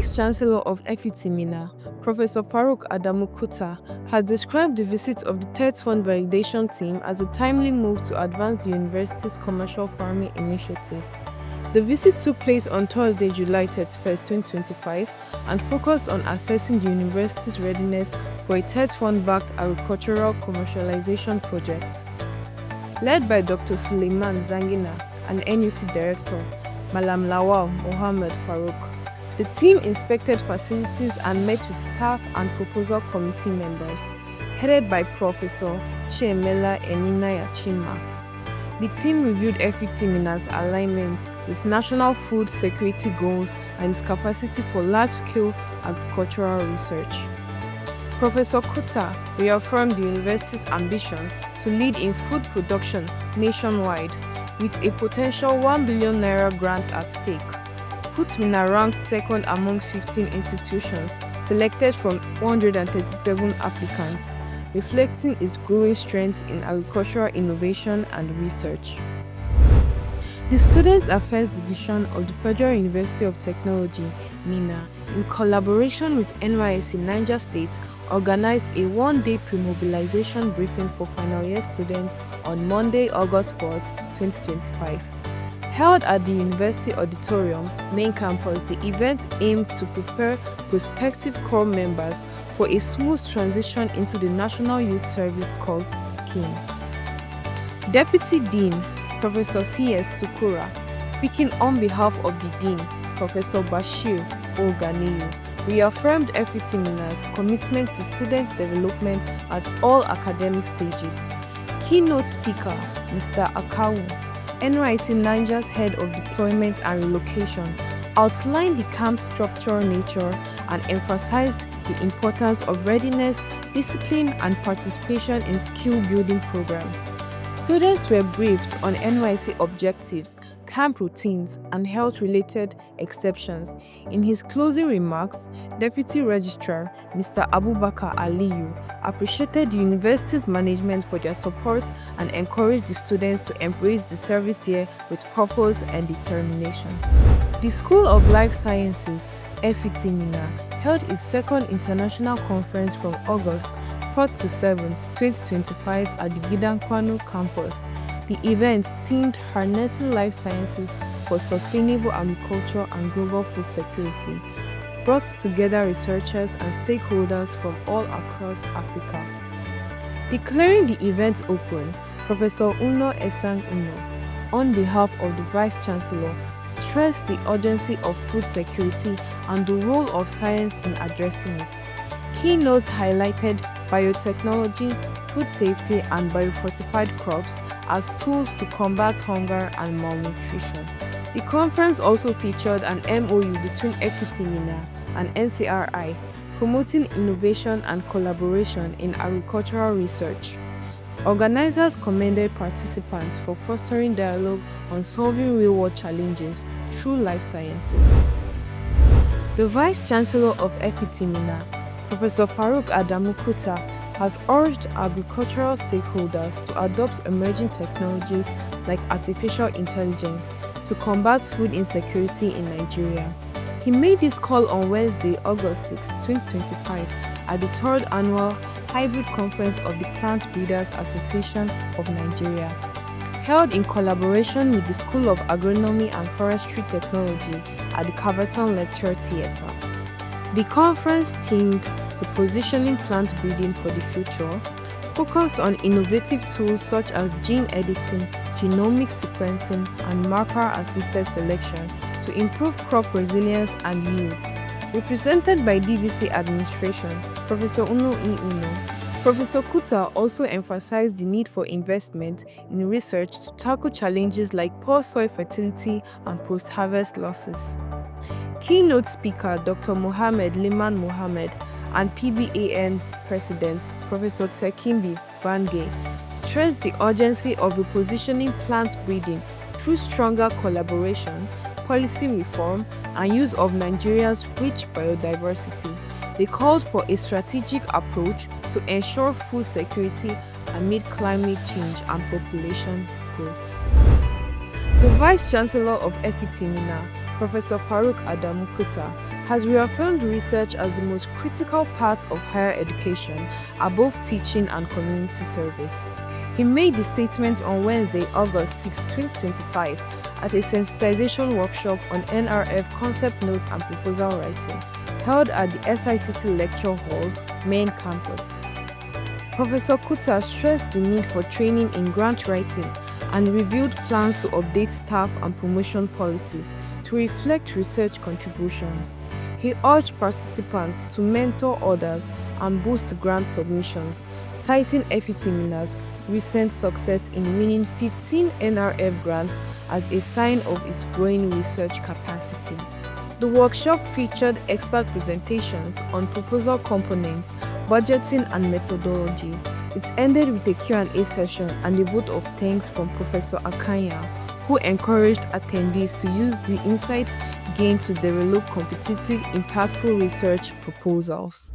Vice-Chancellor of Futminna, Professor Faruk Adamu Kuta, has described the visit of the TET Fund validation team as a timely move to advance the university's commercial farming initiative. The visit took place on Thursday, July 31, 2025, and focused on assessing the university's readiness for a TET Fund-backed agricultural commercialization project. Led by Dr. Suleiman Zangina and NUC Director Malam Lawal Mohammed Farouk, the team inspected facilities and met with staff and proposal committee members, headed by Professor Chiemela Eninaya Chima. The team reviewed Futminna's alignment with national food security goals and its capacity for large-scale agricultural research. Professor Kuta reaffirmed the university's ambition to lead in food production nationwide, with a potential ₦1 billion grant at stake. Futminna ranked second among 15 institutions selected from 137 applicants, reflecting its growing strength in agricultural innovation and research. The Student Affairs Division of the Federal University of Technology, Minna, in collaboration with NYSC Niger State, organized a one-day pre-mobilization briefing for final year students on Monday, August 4, 2025. Held at the University Auditorium, main campus, the event aimed to prepare prospective corps members for a smooth transition into the National Youth Service Corps scheme. Deputy Dean Professor C.S. Tukura, speaking on behalf of the Dean, Professor Bashir Oganiyu, reaffirmed Futminna's commitment to students' development at all academic stages. Keynote speaker, Mr. Akawu, NYSC Niger's head of deployment and relocation, outlined the camp's structural nature and emphasized the importance of readiness, discipline, and participation in skill-building programs. Students were briefed on NYSC objectives, camp routines, and health-related exceptions. In his closing remarks, Deputy Registrar Mr. Abubakar Aliyu appreciated the university's management for their support and encouraged the students to embrace the service year with purpose and determination. The School of Life Sciences, Futminna, held its second international conference from August 4th to 7th, 2025 at the Gidankwano campus. The event themed Harnessing Life Sciences for Sustainable Agriculture and Global Food Security, brought together researchers and stakeholders from all across Africa. Declaring the event open, Professor Uno Esang Uno, on behalf of the Vice-Chancellor, stressed the urgency of food security and the role of science in addressing it. Keynotes highlighted biotechnology, food safety, and biofortified crops as tools to combat hunger and malnutrition. The conference also featured an MOU between Futminna and NCRI, promoting innovation and collaboration in agricultural research. Organizers commended participants for fostering dialogue on solving real-world challenges through life sciences. The Vice-Chancellor of Futminna, Professor Faruk Adamu Kuta, has urged agricultural stakeholders to adopt emerging technologies like artificial intelligence to combat food insecurity in Nigeria. He made this call on Wednesday, August 6, 2025, at the 3rd Annual Hybrid Conference of the Plant Breeders Association of Nigeria, held in collaboration with the School of Agronomy and Forestry Technology at the Caverton Lecture Theatre. The conference themed Repositioning Plant Breeding for the Future focused on innovative tools such as gene editing, genomic sequencing, and marker-assisted selection to improve crop resilience and yields. Represented by DVC Administration, Professor Uno E. Uno, Professor Kuta also emphasized the need for investment in research to tackle challenges like poor soil fertility and post-harvest losses. Keynote speaker Dr. Mohammed Liman Mohammed and PBAN President Professor Tekimbi Bange stressed the urgency of repositioning plant breeding through stronger collaboration, policy reform, and use of Nigeria's rich biodiversity. They called for a strategic approach to ensure food security amid climate change and population growth. The Vice-Chancellor of Futminna, Professor Farooq Adamu Kutta, has reaffirmed research as the most critical part of higher education above teaching and community service. He made the statement on Wednesday, August 6, 2025, at a sensitization workshop on NRF concept notes and proposal writing, held at the SICT Lecture Hall, main campus. Professor Kutta stressed the need for training in grant writing and revealed plans to update staff and promotion policies to reflect research contributions. He urged participants to mentor others and boost grant submissions, citing Futminna's recent success in winning 15 NRF grants as a sign of its growing research capacity. The workshop featured expert presentations on proposal components, budgeting and methodology. It ended with a Q&A session and a vote of thanks from Professor Akanya, who encouraged attendees to use the insights gained to develop competitive, impactful research proposals.